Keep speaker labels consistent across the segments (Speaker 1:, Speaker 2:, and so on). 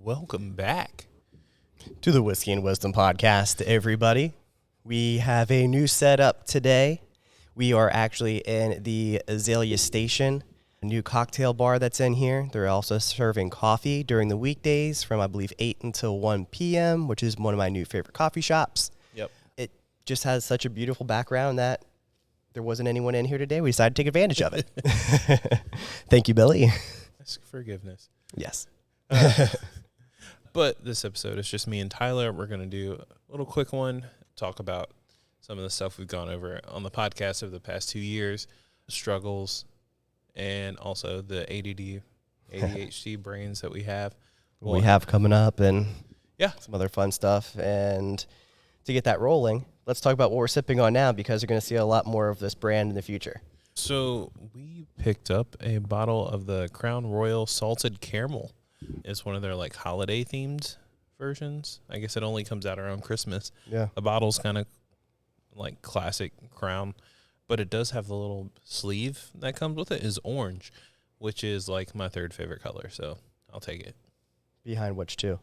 Speaker 1: Welcome back
Speaker 2: to the Whiskey and Wisdom podcast, everybody. We have a new setup today. We are actually in the Azalea Station, a new cocktail bar that's in here. They're also serving coffee during the weekdays from, I believe, 8 until 1 p.m., which is one of my new favorite coffee shops.
Speaker 1: Yep.
Speaker 2: It just has such a beautiful background that there wasn't anyone in here today. We decided to take advantage of it. Thank you, Billy.
Speaker 1: Ask forgiveness.
Speaker 2: Yes.
Speaker 1: But this episode is just me and Tyler. We're going to do a little quick one, talk about some of the stuff we've gone over on the podcast over the past 2 years, struggles, and also the ADHD brains that we have.
Speaker 2: We have coming up and
Speaker 1: yeah,
Speaker 2: some other fun stuff. And to get that rolling, let's talk about what we're sipping on now, because you're going to see a lot more of this brand in the future.
Speaker 1: So we picked up a bottle of the Crown Royal Salted Caramel. It's one of their like holiday themed versions. I guess it only comes out around Christmas.
Speaker 2: Yeah.
Speaker 1: The bottle's kind of like classic Crown, but it does have the little sleeve that comes with it is orange, which is like my third favorite color. So I'll take it.
Speaker 2: Behind which two?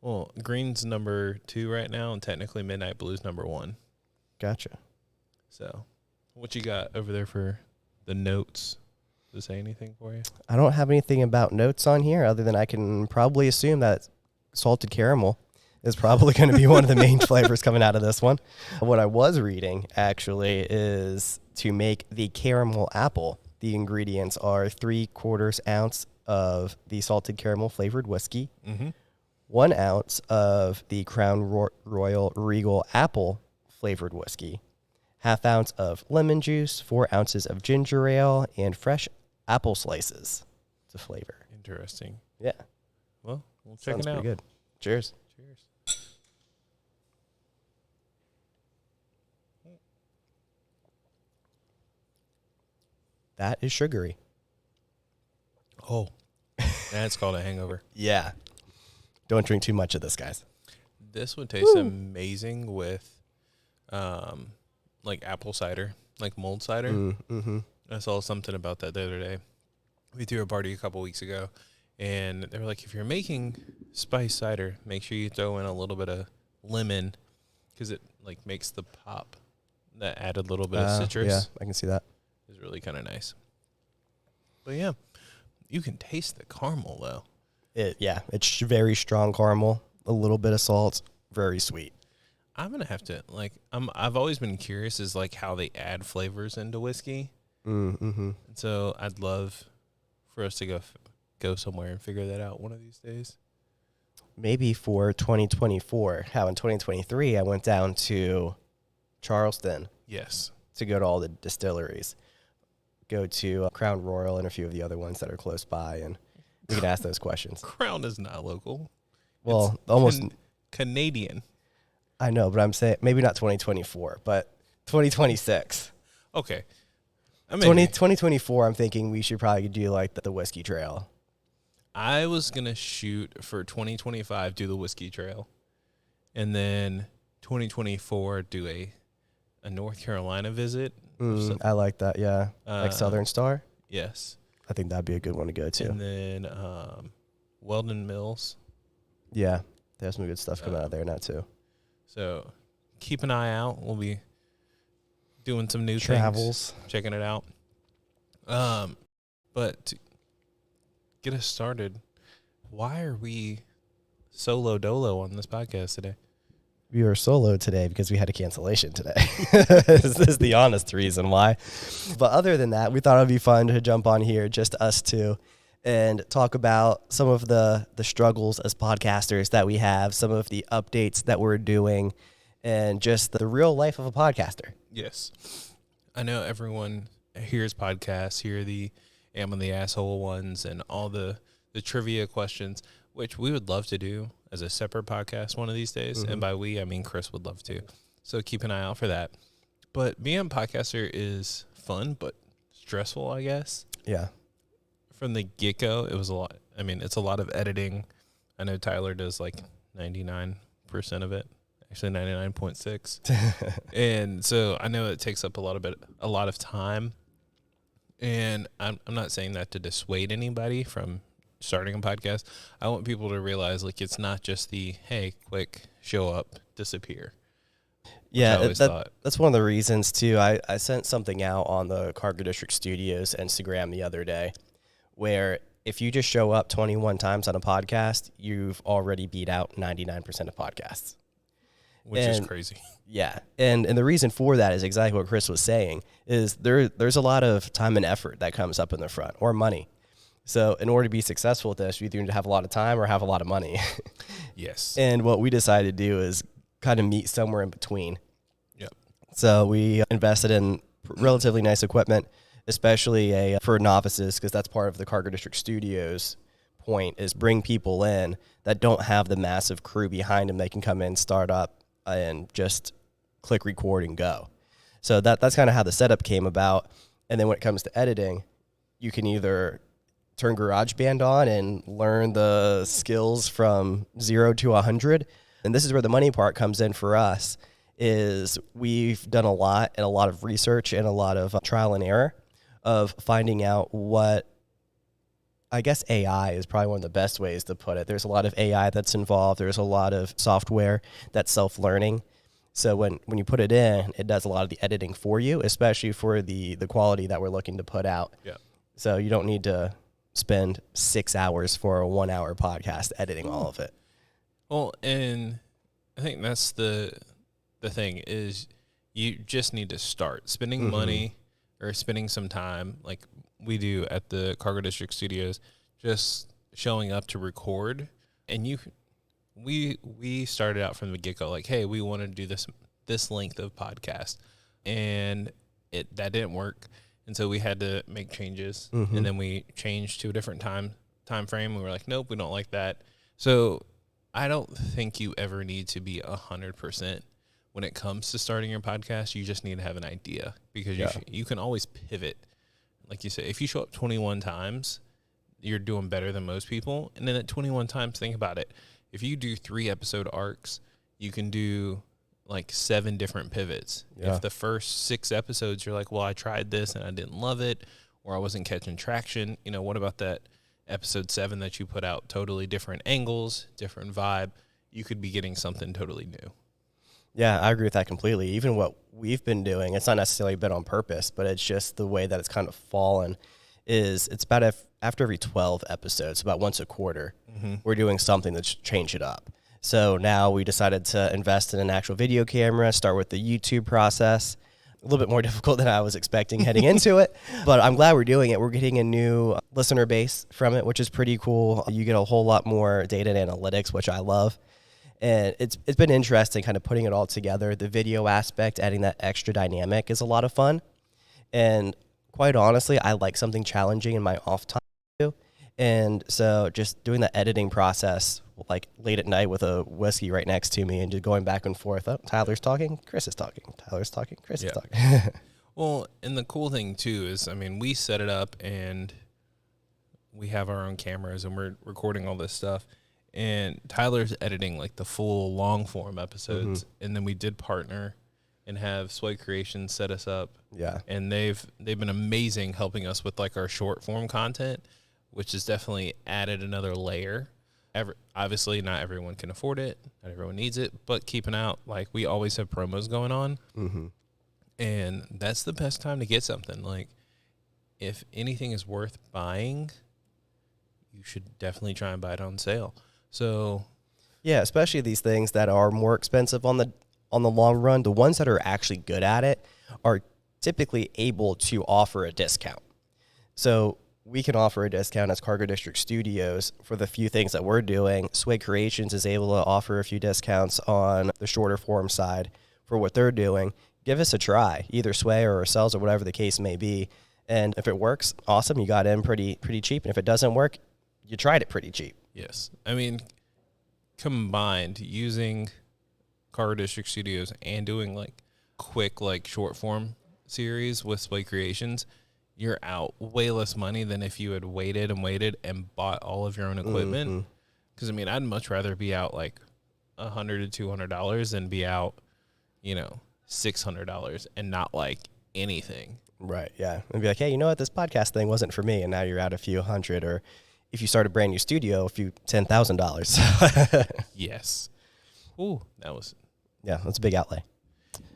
Speaker 1: Well, green's number 2 right now, and technically Midnight Blue's number 1.
Speaker 2: Gotcha.
Speaker 1: So what you got over there for the notes? Does it say anything for you?
Speaker 2: I don't have anything about notes on here other than I can probably assume that salted caramel is probably going to be one of the main flavors coming out of this one. What I was reading, actually, is to make the caramel apple, the ingredients are 3/4 ounce of the salted caramel flavored whiskey, 1 ounce of the Crown Royal Regal apple flavored whiskey, 1/2 ounce of lemon juice, 4 ounces of ginger ale, and fresh apple slices to flavor.
Speaker 1: Interesting.
Speaker 2: Yeah.
Speaker 1: Well, we'll check
Speaker 2: Sounds
Speaker 1: it out.
Speaker 2: pretty good. Cheers.
Speaker 1: Cheers.
Speaker 2: That is sugary.
Speaker 1: Oh, that's called a hangover.
Speaker 2: Yeah. Don't drink too much of this, guys.
Speaker 1: This would taste amazing with, like apple cider, like mulled cider.
Speaker 2: Mm-hmm.
Speaker 1: I saw something about that the other day. We threw a party a couple weeks ago, and they were like, if you're making spice cider, make sure you throw in a little bit of lemon, because it like makes the pop. That added little bit of citrus.
Speaker 2: Yeah, I can see that.
Speaker 1: Is really kind of nice. But yeah, you can taste the caramel though.
Speaker 2: It's very strong caramel, a little bit of salt, very sweet.
Speaker 1: I'm gonna have to I've always been curious is like how they add flavors into whiskey.
Speaker 2: Mm-hmm.
Speaker 1: So I'd love for us to go somewhere and figure that out one of these days.
Speaker 2: Maybe for 2024. How in 2023 I went down to Charleston.
Speaker 1: Yes.
Speaker 2: To go to all the distilleries. Go to Crown Royal and a few of the other ones that are close by, and we can ask those questions.
Speaker 1: Crown is not local.
Speaker 2: Well,
Speaker 1: it's
Speaker 2: almost
Speaker 1: Canadian.
Speaker 2: I know, but I'm saying maybe not 2024, but 2026.
Speaker 1: Okay.
Speaker 2: 2024, I'm thinking we should probably do like the whiskey trail.
Speaker 1: I was going to shoot for 2025, do the whiskey trail. And then 2024, do a North Carolina visit.
Speaker 2: I like that, yeah. Like Southern Star?
Speaker 1: Yes.
Speaker 2: I think that'd be a good one to go to.
Speaker 1: And then Weldon Mills.
Speaker 2: Yeah, there's some good stuff coming out of there now, too.
Speaker 1: So keep an eye out. We'll be doing some new
Speaker 2: travels,
Speaker 1: things, checking it out. But to get us started, why are we solo dolo on this podcast today?
Speaker 2: We were solo today because we had a cancellation today. This is the honest reason why. But other than that, we thought it would be fun to jump on here, just us two, and talk about some of the struggles as podcasters that we have, some of the updates that we're doing, and just the real life of a podcaster.
Speaker 1: Yes. I know everyone hears podcasts, hear the Am I the Asshole ones, and all the trivia questions, which we would love to do as a separate podcast one of these days. And by we, I mean Chris would love to. So keep an eye out for that. But being a podcaster is fun, but stressful, I guess.
Speaker 2: Yeah.
Speaker 1: From the get-go, it was a lot. I mean, it's a lot of editing. I know Tyler does like 99% of it. Actually, 99.6. And so I know it takes up a lot of time. And I'm not saying that to dissuade anybody from starting a podcast, I want people to realize like it's not just the hey, quick, show up, disappear.
Speaker 2: Yeah, that's one of the reasons too. I sent something out on the Cargo District Studios Instagram the other day where if you just show up 21 times on a podcast, you've already beat out 99% of podcasts.
Speaker 1: Which is crazy.
Speaker 2: Yeah. And the reason for that is exactly what Chris was saying, is there's a lot of time and effort that comes up in the front, or money. So in order to be successful with this, you either need to have a lot of time or have a lot of money.
Speaker 1: Yes.
Speaker 2: And what we decided to do is kind of meet somewhere in between.
Speaker 1: Yep.
Speaker 2: So we invested in relatively nice equipment, especially for novices, because that's part of the Cargo District Studios point, is bring people in that don't have the massive crew behind them. They can come in, start up, and just click record and go. So that's kind of how the setup came about. And then when it comes to editing, you can either turn GarageBand on and learn the skills from 0 to 100. And this is where the money part comes in for us, is we've done a lot of research and a lot of trial and error of finding out what, I guess AI is probably one of the best ways to put it. There's a lot of AI that's involved. There's a lot of software that's self-learning. So when you put it in, it does a lot of the editing for you, especially for the quality that we're looking to put out.
Speaker 1: Yeah.
Speaker 2: So you don't need to spend 6 hours for a 1 hour podcast editing all of it.
Speaker 1: Well, and I think that's the thing is you just need to start spending money or spending some time like we do at the Cargo District Studios, just showing up to record. And we started out from the get-go like, hey, we want to do this length of podcast, and that didn't work. And so we had to make changes, and then we changed to a different time frame. We were like, nope, we don't like that. So I don't think you ever need to be 100% when it comes to starting your podcast. You just need to have an idea, because you can always pivot. Like you said, if you show up 21 times, you're doing better than most people. And then at 21 times, think about it. If you do 3 episode arcs, you can do like 7 different pivots. Yeah. If the first 6 episodes, you're like, well, I tried this and I didn't love it, or I wasn't catching traction. What about that episode 7 that you put out? Totally different angles, different vibe. You could be getting something totally new.
Speaker 2: Yeah, I agree with that completely. Even what we've been doing, it's not necessarily been on purpose, but it's just the way that it's kind of fallen, is it's about after every 12 episodes, about once a quarter, we're doing something to change it up. So now we decided to invest in an actual video camera, start with the YouTube process. A little bit more difficult than I was expecting heading into it, but I'm glad we're doing it. We're getting a new listener base from it, which is pretty cool. You get a whole lot more data and analytics, which I love. And it's been interesting kind of putting it all together. The video aspect, adding that extra dynamic is a lot of fun. And quite honestly, I like something challenging in my off time too. And so just doing the editing process, like late at night with a whiskey right next to me and just going back and forth. Oh, Tyler's talking, Chris is talking. Tyler's talking, Chris is talking.
Speaker 1: Well, and the cool thing too is, we set it up and we have our own cameras and we're recording all this stuff. And Tyler's editing like the full long form episodes, and then we did partner and have Sway Creations set us up.
Speaker 2: Yeah,
Speaker 1: and they've been amazing helping us with like our short form content, which has definitely added another layer. Obviously, not everyone can afford it, not everyone needs it, but keeping out, like we always have promos going on, and that's the best time to get something. Like if anything is worth buying, you should definitely try and buy it on sale. So,
Speaker 2: yeah, especially these things that are more expensive on the long run, the ones that are actually good at it are typically able to offer a discount. So we can offer a discount as Cargo District Studios for the few things that we're doing. Sway Creations is able to offer a few discounts on the shorter form side for what they're doing. Give us a try, either Sway or ourselves or whatever the case may be. And if it works, awesome, you got in pretty cheap. And if it doesn't work, you tried it pretty cheap.
Speaker 1: Yes. Combined, using Cargo District Studios and doing like quick, like short form series with Sway Creations, you're out way less money than if you had waited and bought all of your own equipment. Because, I'd much rather be out like $100 to $200 than be out, $600 and not like anything.
Speaker 2: Right, yeah. And be like, hey, you know what? This podcast thing wasn't for me, and now you're out a few hundred. Or if you start a brand new studio, $10,000.
Speaker 1: Yes. Ooh, that was.
Speaker 2: Yeah, that's a big outlay.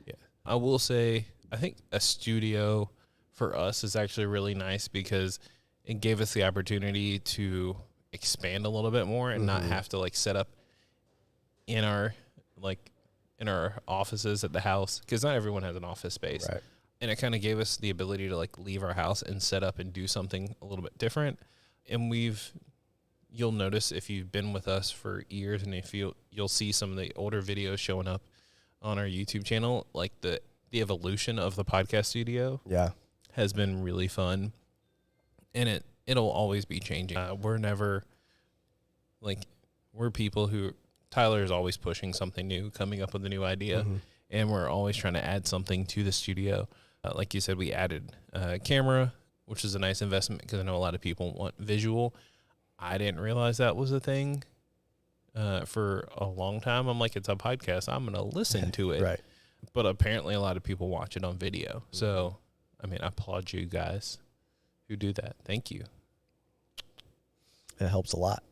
Speaker 1: Yeah. I will say, I think a studio for us is actually really nice because it gave us the opportunity to expand a little bit more and not have to like set up in our offices at the house, because not everyone has an office space.
Speaker 2: Right.
Speaker 1: And it kind of gave us the ability to like leave our house and set up and do something a little bit different. And you'll notice if you've been with us for years, and if you'll see some of the older videos showing up on our YouTube channel, like the evolution of the podcast studio has been really fun. And it'll always be changing. We're never we're people who, Tyler is always pushing something new, coming up with a new idea, and we're always trying to add something to the studio. Like you said, we added a camera, which is a nice investment because I know a lot of people want visual. I didn't realize that was a thing for a long time. I'm like, it's a podcast, I'm going to listen to it.
Speaker 2: Right.
Speaker 1: But apparently a lot of people watch it on video. So, I mean, I applaud you guys who do that. Thank you.
Speaker 2: It helps a lot.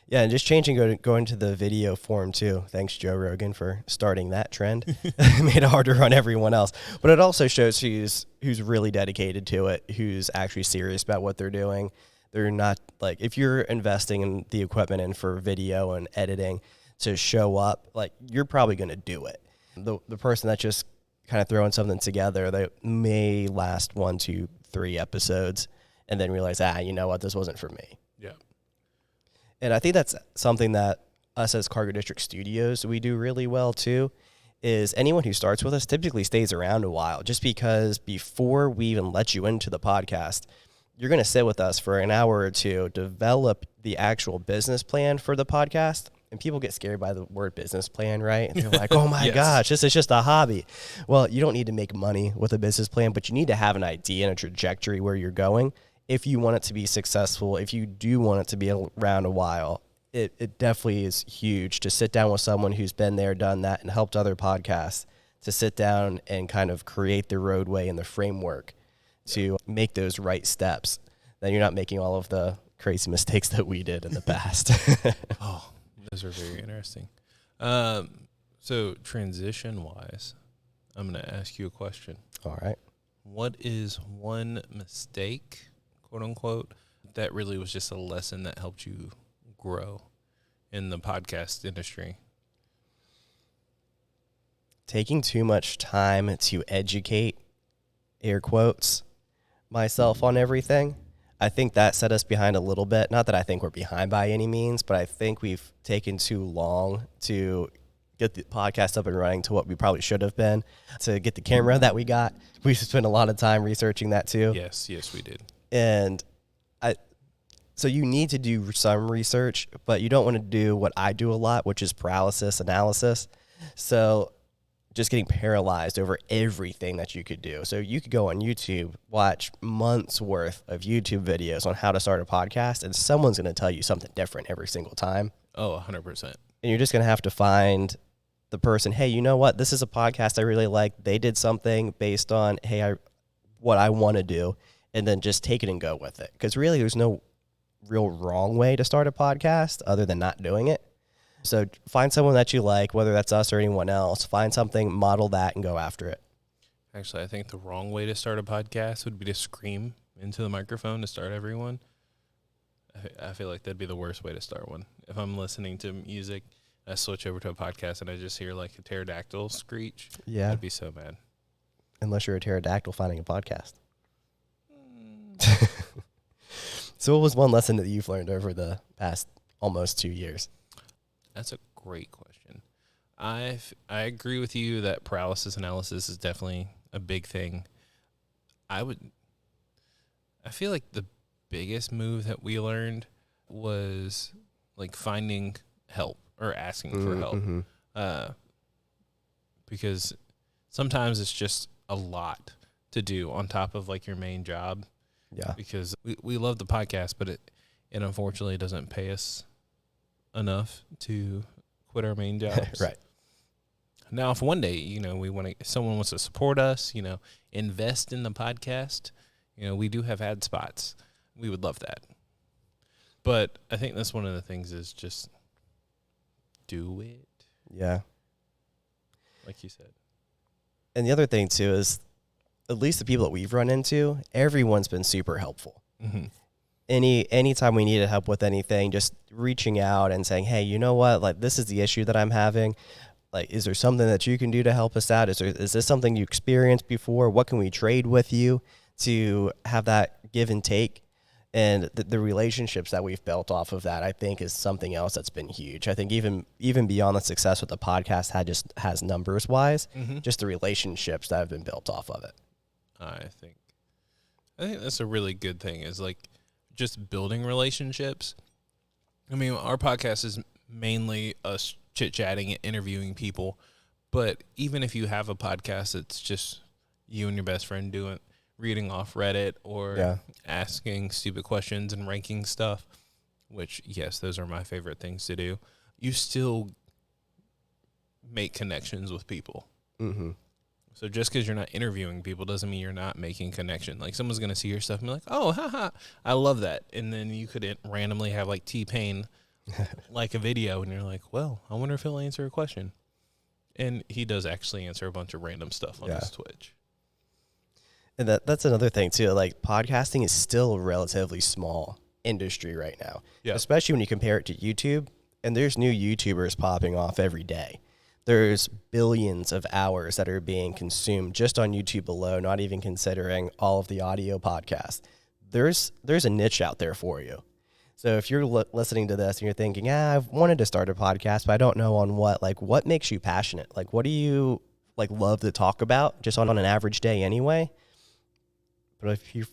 Speaker 2: Yeah, and just going to the video form too. Thanks, Joe Rogan, for starting that trend. It made it hard to run everyone else. But it also shows who's really dedicated to it, who's actually serious about what they're doing. They're not like, if you're investing in the equipment and for video and editing to show up, like, you're probably going to do it. The person that's just kind of throwing something together, they may last 1, 2, 3 episodes and then realize, you know what, this wasn't for me.
Speaker 1: Yeah.
Speaker 2: And I think that's something that us as Cargo District Studios, we do really well too, is anyone who starts with us typically stays around a while, just because before we even let you into the podcast, you're going to sit with us for an hour or two, develop the actual business plan for the podcast. And people get scared by the word business plan, right? And they're like, oh my gosh, this is just a hobby. Well, you don't need to make money with a business plan, but you need to have an idea and a trajectory where you're going. If you want it to be successful, if you do want it to be around a while, it definitely is huge to sit down with someone who's been there, done that, and helped other podcasts, to sit down and kind of create the roadway and the framework to make those right steps. Then you're not making all of the crazy mistakes that we did in the past.
Speaker 1: Oh, those are very interesting. So transition-wise, I'm going to ask you a question.
Speaker 2: All right.
Speaker 1: What is one mistake, quote unquote, that really was just a lesson that helped you grow in the podcast industry?
Speaker 2: Taking too much time to educate, air quotes, myself on everything. I think that set us behind a little bit. Not that I think we're behind by any means, but I think we've taken too long to get the podcast up and running to what we probably should have been, to get the camera that we got. We spent a lot of time researching that too.
Speaker 1: Yes, we did.
Speaker 2: And so you need to do some research, but you don't want to do what I do a lot, which is paralysis analysis. So just getting paralyzed over everything that you could do. So you could go on YouTube, watch months worth of YouTube videos on how to start a podcast, and someone's going to tell you something different every single time.
Speaker 1: Oh, 100%.
Speaker 2: And you're just going to have to find the person, hey, you know what? This is a podcast I really like. They did something based on, what I want to do, and then just take it and go with it. Because really, there's no real wrong way to start a podcast other than not doing it. So find someone that you like, whether that's us or anyone else. Find something, model that, and go after it.
Speaker 1: Actually, I think the wrong way to start a podcast would be to scream into the microphone to start everyone. I feel like that'd be the worst way to start one. If I'm listening to music, I switch over to a podcast and I just hear like a pterodactyl screech.
Speaker 2: Yeah.
Speaker 1: I'd be so mad.
Speaker 2: Unless you're a pterodactyl finding a podcast. So what was one lesson that you've learned over the past almost 2 years?
Speaker 1: That's a great question. I agree with you that paralysis analysis is definitely a big thing. I feel like the biggest move that we learned was like finding help or asking for help. Because sometimes it's just a lot to do on top of like your main job.
Speaker 2: Yeah.
Speaker 1: Because we love the podcast, but it unfortunately doesn't pay us enough to quit our main jobs.
Speaker 2: Right.
Speaker 1: Now, if one day, if someone wants to support us, invest in the podcast, we do have ad spots. We would love that. But I think that's one of the things is just do it,
Speaker 2: Yeah.
Speaker 1: like you said.
Speaker 2: And the other thing, too, is at least the people that we've run into, everyone's been super helpful.
Speaker 1: Mm-hmm.
Speaker 2: Anytime we needed help with anything, just reaching out and saying, hey, you know what? Like, this is the issue that I'm having. Like, is there something that you can do to help us out? Is this something you experienced before? What can we trade with you to have that give and take? And the relationships that we've built off of that, I think, is something else that's been huge. I think even beyond the success what the podcast has numbers wise, just the relationships that have been built off of it.
Speaker 1: I think that's a really good thing, is like just building relationships. I mean, our podcast is mainly us chit-chatting and interviewing people, but even if you have a podcast that's just you and your best friend reading off Reddit or asking stupid questions and ranking stuff, which, yes, those are my favorite things to do, you still make connections with people.
Speaker 2: Mm-hmm.
Speaker 1: So just because you're not interviewing people doesn't mean you're not making connection. Like, someone's going to see your stuff and be like, oh, haha, I love that. And then you could randomly have, like, T-Pain like a video, and you're like, well, I wonder if he'll answer a question. And he does actually answer a bunch of random stuff on his Twitch.
Speaker 2: And that's another thing, too. Like, podcasting is still a relatively small industry right now, especially when you compare it to YouTube. And there's new YouTubers popping off every day. There's billions of hours that are being consumed just on YouTube alone, not even considering all of the audio podcasts. There's a niche out there for you. So if you're listening to this and you're thinking, I've wanted to start a podcast, but I don't know on what, like, what makes you passionate? Like, what do you, like, love to talk about just on an average day anyway? But if you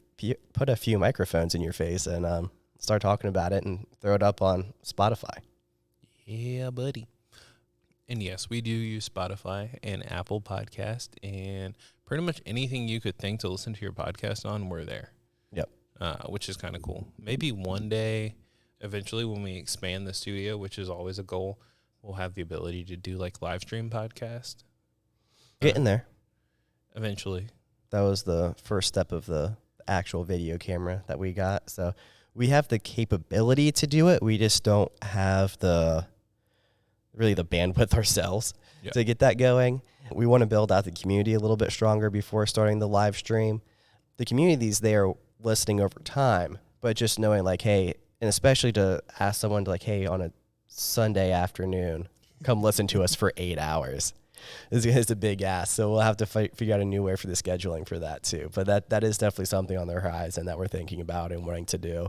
Speaker 2: put a few microphones in your face and start talking about it and throw it up on Spotify.
Speaker 1: Yeah, buddy. And yes, we do use Spotify and Apple Podcast, and pretty much anything you could think to listen to your podcast on, we're there.
Speaker 2: Yep.
Speaker 1: Which is kind of cool. Maybe one day, eventually, when we expand the studio, which is always a goal, we'll have the ability to do like live stream podcast.
Speaker 2: Getting there.
Speaker 1: Eventually.
Speaker 2: That was the first step of the actual video camera that we got. So we have the capability to do it. We just don't have the bandwidth ourselves to get that going. We want to build out the community a little bit stronger before starting the live stream. The community's there listening over time, but just knowing like, hey, and especially to ask someone to like, hey, on a Sunday afternoon, come listen to us for 8 hours is a big ask. So we'll have to figure out a new way for the scheduling for that too. But that is definitely something on the horizon that we're thinking about and wanting to do.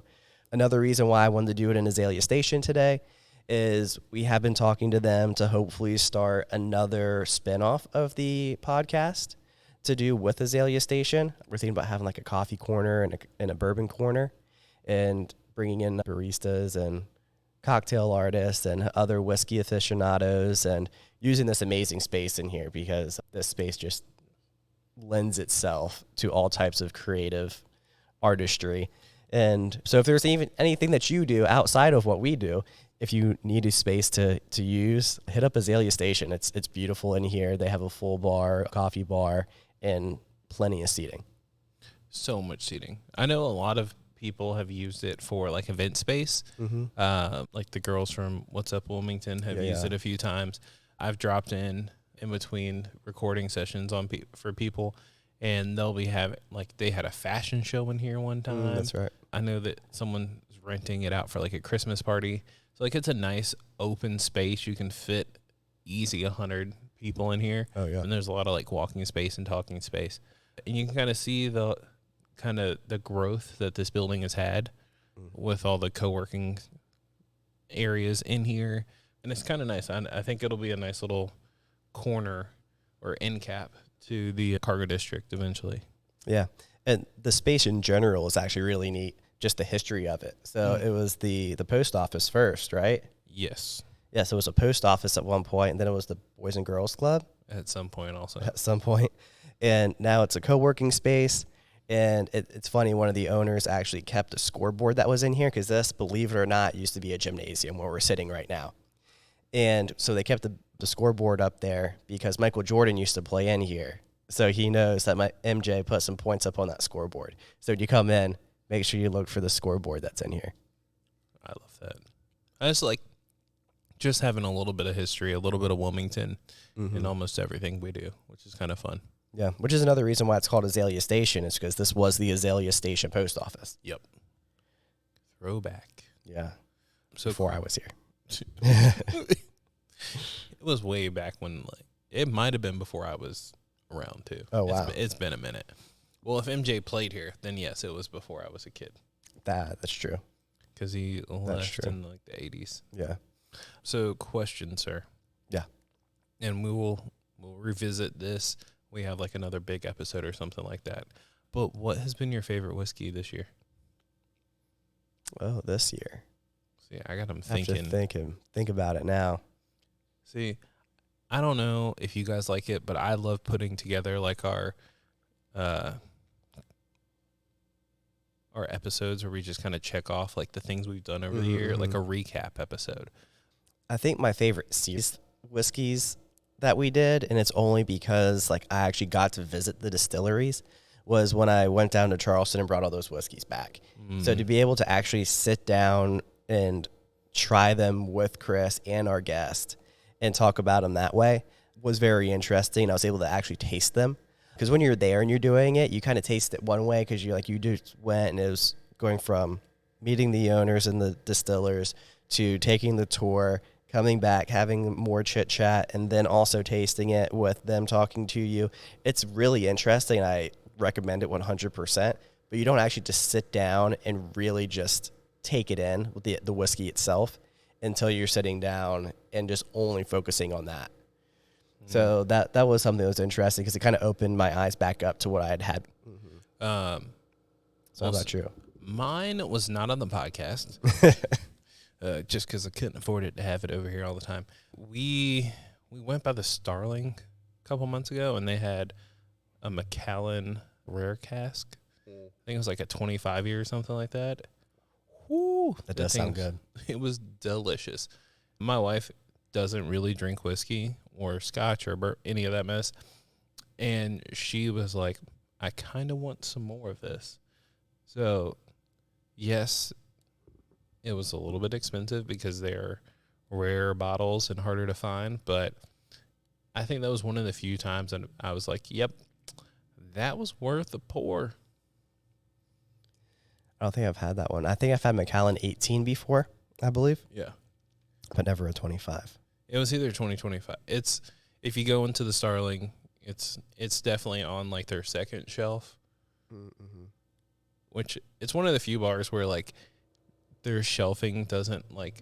Speaker 2: Another reason why I wanted to do it in Azalea Station today is we have been talking to them to hopefully start another spinoff of the podcast to do with Azalea Station. We're thinking about having like a coffee corner and a bourbon corner and bringing in baristas and cocktail artists and other whiskey aficionados and using this amazing space in here because this space just lends itself to all types of creative artistry. And so if there's even anything that you do outside of what we do, if you need a space to use, hit up Azalea Station. It's beautiful in here. They have a full bar, coffee bar, and plenty of seating.
Speaker 1: So much seating. I know a lot of people have used it for like event space. Like the girls from What's Up Wilmington have used it a few times. I've dropped in between recording sessions for people, and they'll be having, like, they had a fashion show in here one time.
Speaker 2: That's right.
Speaker 1: I know that someone is renting it out for like a Christmas party. So like it's a nice open space. You can fit easy 100 people in here.
Speaker 2: Oh yeah.
Speaker 1: And there's a lot of like walking space and talking space. And you can kind of see the growth that this building has had with all the co-working areas in here. And it's kind of nice. I think it'll be a nice little corner or end cap to the cargo district eventually. Yeah.
Speaker 2: And the space in general is actually really neat, just the history of it. So it was the post office first, right?
Speaker 1: Yes.
Speaker 2: Yeah, so it was a post office at one point, and then it was the Boys and Girls Club.
Speaker 1: At some point also.
Speaker 2: At some point. And now it's a co-working space. And it's funny, one of the owners actually kept a scoreboard that was in here because this, believe it or not, used to be a gymnasium where we're sitting right now. And so they kept the scoreboard up there because Michael Jordan used to play in here. So he knows that my MJ put some points up on that scoreboard. So when you come in, make sure you look for the scoreboard that's in here.
Speaker 1: I love that. I just like just having a little bit of history, a little bit of Wilmington in almost everything we do, which is kind of fun.
Speaker 2: Yeah, which is another reason why it's called Azalea Station, is because this was the Azalea Station post office.
Speaker 1: Yep. Throwback.
Speaker 2: Yeah.
Speaker 1: So
Speaker 2: before I was here.
Speaker 1: It was way back when, like, it might have been before I was around too.
Speaker 2: Oh, wow.
Speaker 1: It's been a minute. Well, if MJ played here, then yes, it was before I was a kid.
Speaker 2: That's true.
Speaker 1: Because he left in like the 80s.
Speaker 2: Yeah.
Speaker 1: So, question, sir.
Speaker 2: Yeah.
Speaker 1: And we'll revisit this. We have like another big episode or something like that. But what has been your favorite whiskey this year?
Speaker 2: Oh, this year.
Speaker 1: See, I got him
Speaker 2: thinking.
Speaker 1: thinking.
Speaker 2: Think about it now.
Speaker 1: See, I don't know if you guys like it, but I love putting together like our episodes where we just kind of check off like the things we've done over the year, like a recap episode.
Speaker 2: I think my favorite series whiskeys that we did, and it's only because like I actually got to visit the distilleries, was when I went down to Charleston and brought all those whiskeys back. So to be able to actually sit down and try them with Chris and our guest and talk about them that way was very interesting. I was able to actually taste them. Because when you're there and you're doing it, you kind of taste it one way because you just went and it was going from meeting the owners and the distillers to taking the tour, coming back, having more chit chat, and then also tasting it with them talking to you. It's really interesting. I recommend it 100%, but you don't actually just sit down and really just take it in with the whiskey itself until you're sitting down and just only focusing on that. So that was something that was interesting because it kind of opened my eyes back up to what I had had. So how about you?
Speaker 1: Mine was not on the podcast, just because I couldn't afford it to have it over here all the time. We went by the Starling a couple months ago, and they had a Macallan rare cask. I think it was like a 25-year or something like that. Whoo,
Speaker 2: That does sound good.
Speaker 1: It was delicious. My wife doesn't really drink whiskey or scotch or any of that mess. And she was like, I kind of want some more of this. So, yes, it was a little bit expensive because they're rare bottles and harder to find. But I think that was one of the few times that I was like, yep, that was worth a pour.
Speaker 2: I don't think I've had that one. I think I've had Macallan 18 before, I believe.
Speaker 1: Yeah.
Speaker 2: But never a 25.
Speaker 1: It was either 2025. It's, if you go into the Starling, it's definitely on like their second shelf, which it's one of the few bars where like their shelving doesn't like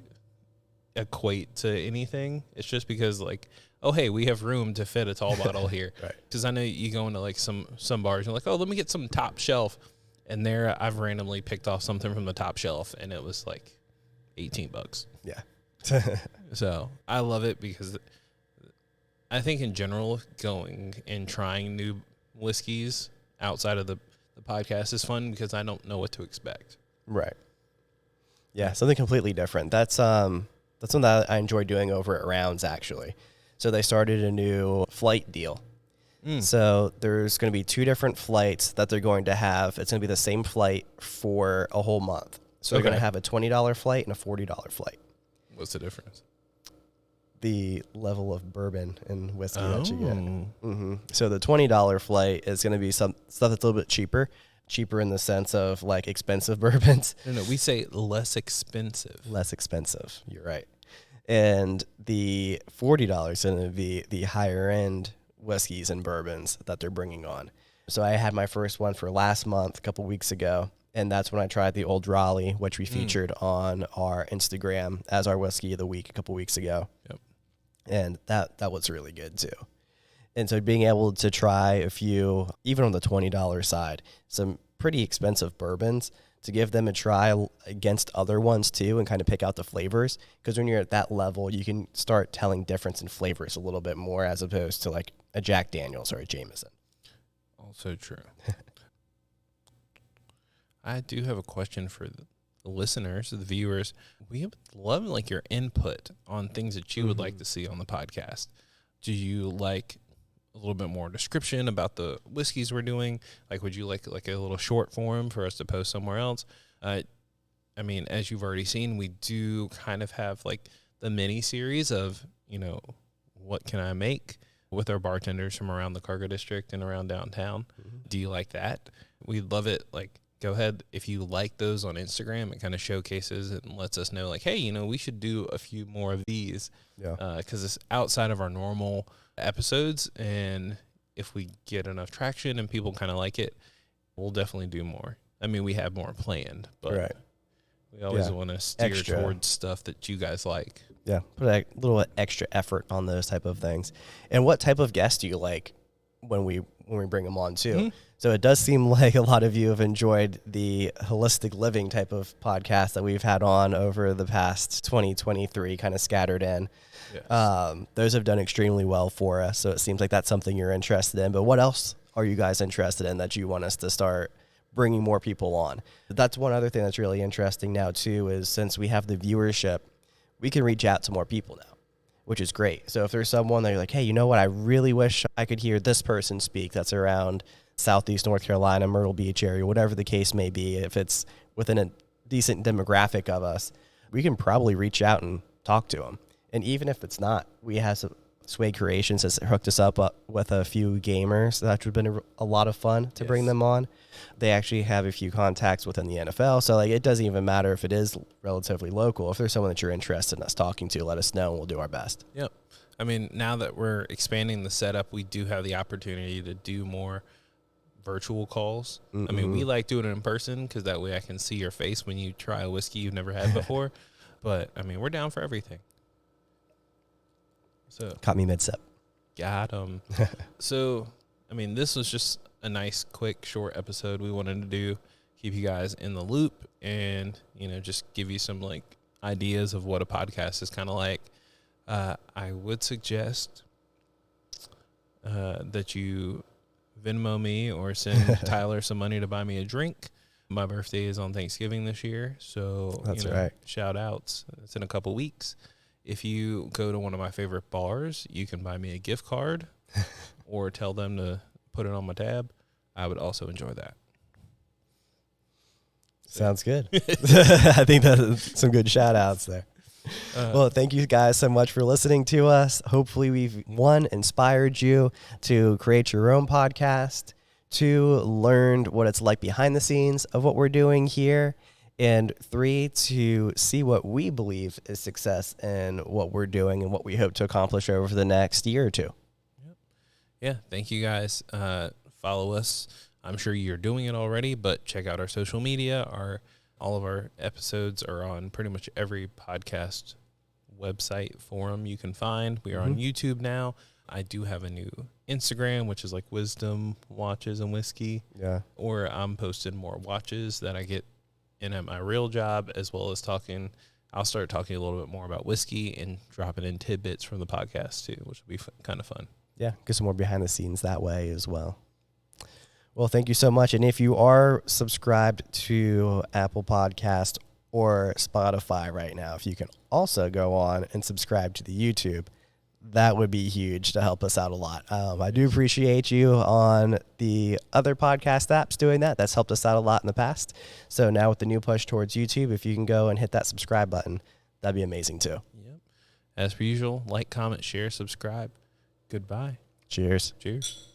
Speaker 1: equate to anything. It's just because like, oh, hey, we have room to fit a tall bottle here.
Speaker 2: Right.
Speaker 1: Because I know you go into like some bars, you're like, oh, let me get some top shelf. And there I've randomly picked off something from the top shelf and it was like $18.
Speaker 2: Yeah.
Speaker 1: So I love it because I think in general going and trying new whiskeys outside of the podcast is fun because I don't know what to expect.
Speaker 2: Right. Yeah, something completely different. That's something that I enjoy doing over at Rounds, actually. So they started a new flight deal. So there's going to be 2 different flights that they're going to have. It's going to be the same flight for a whole month. So they're going to have a $20 flight and a $40 flight.
Speaker 1: What's the difference?
Speaker 2: The level of bourbon and whiskey that you get. So the $20 flight is going to be some stuff that's a little bit cheaper in the sense of like expensive bourbons.
Speaker 1: No, we say less expensive.
Speaker 2: Less expensive. You're right. And the $40 is going to be the higher end whiskeys and bourbons that they're bringing on. So I had my first one for last month, a couple weeks ago. And that's when I tried the Old Raleigh, which we featured on our Instagram as our whiskey of the week a couple weeks ago.
Speaker 1: Yep.
Speaker 2: And that was really good too. And so being able to try a few, even on the $20 side, some pretty expensive bourbons, to give them a try against other ones too and kind of pick out the flavors. Because when you're at that level, you can start telling difference in flavors a little bit more as opposed to like a Jack Daniels or a Jameson.
Speaker 1: Also true. I do have a question for the listeners, the viewers. We would love like your input on things that you would like to see on the podcast. Do you like a little bit more description about the whiskeys we're doing? Like, would you like a little short form for us to post somewhere else? I mean, as you've already seen, we do kind of have like the mini series of, what can I make with our bartenders from around the cargo district and around downtown.
Speaker 2: Mm-hmm.
Speaker 1: Do you like that? We'd love it. Like, go ahead. If you like those on Instagram, it kind of showcases and lets us know, like, hey, we should do a few more of these.
Speaker 2: Yeah.
Speaker 1: Because it's outside of our normal episodes. And if we get enough traction and people kind of like it, we'll definitely do more. I mean, we have more planned, but
Speaker 2: Right.
Speaker 1: we always want to steer towards stuff that you guys like.
Speaker 2: Yeah, put a little extra effort on those type of things. And what type of guests do you like when we bring them on too?
Speaker 1: Mm-hmm.
Speaker 2: So it does seem like a lot of you have enjoyed the holistic living type of podcast that we've had on over the past 2023, kind of scattered in.
Speaker 1: Yes.
Speaker 2: Those have done extremely well for us. So it seems like that's something you're interested in. But what else are you guys interested in that you want us to start bringing more people on? That's one other thing that's really interesting now too, is since we have the viewership, we can reach out to more people now, which is great. So if there's someone that you're like, hey, you know what, I really wish I could hear this person speak that's around Southeast North Carolina, Myrtle Beach area, whatever the case may be, if it's within a decent demographic of us, we can probably reach out and talk to them. And even if it's not, we have some Sway Creations has hooked us up with a few gamers. That would have been a lot of fun to bring them on. They actually have a few contacts within the NFL. So like, it doesn't even matter if it is relatively local. If there's someone that you're interested in us talking to, let us know and we'll do our best.
Speaker 1: Yep. I mean, now that we're expanding the setup, we do have the opportunity to do more virtual calls. Mm-hmm. I mean, we like doing it in person because that way I can see your face when you try a whiskey you've never had before. But I mean, we're down for everything. So
Speaker 2: caught me mid-sip.
Speaker 1: Got him. So, I mean, this was just a nice, quick, short episode we wanted to do. Keep you guys in the loop and, just give you some, like, ideas of what a podcast is kind of like. I would suggest that you Venmo me or send Tyler some money to buy me a drink. My birthday is on Thanksgiving this year, so
Speaker 2: that's right.
Speaker 1: Shout outs. It's in a couple weeks. If you go to one of my favorite bars, you can buy me a gift card or tell them to put it on my tab. I would also enjoy that.
Speaker 2: Sounds good. I think that's some good shout outs there. Well, thank you guys so much for listening to us. Hopefully we've, 1, inspired you to create your own podcast, 2, learned what it's like behind the scenes of what we're doing here, and 3, to see what we believe is success in what we're doing and what we hope to accomplish over the next year or 2.
Speaker 1: Yep. Yeah, thank you guys. Follow us. I'm sure you're doing it already, but check out our social media. All of our episodes are on pretty much every podcast website forum you can find. We are on YouTube now. I do have a new Instagram, which is like Wisdom Watches and Whiskey.
Speaker 2: Yeah.
Speaker 1: Or I'm posting more watches that I get in at my real job, as well as I'll start talking a little bit more about whiskey and dropping in tidbits from the podcast too, which will be kind of fun.
Speaker 2: Yeah, get some more behind the scenes that way as well. Well, thank you so much. And if you are subscribed to Apple Podcast or Spotify right now, if you can also go on and subscribe to the YouTube, that would be huge to help us out a lot. I do appreciate you on the other podcast apps doing that. That's helped us out a lot in the past. So now with the new push towards YouTube, if you can go and hit that subscribe button, that'd be amazing too.
Speaker 1: Yep. As per usual, like, comment, share, subscribe. Goodbye.
Speaker 2: Cheers.
Speaker 1: Cheers.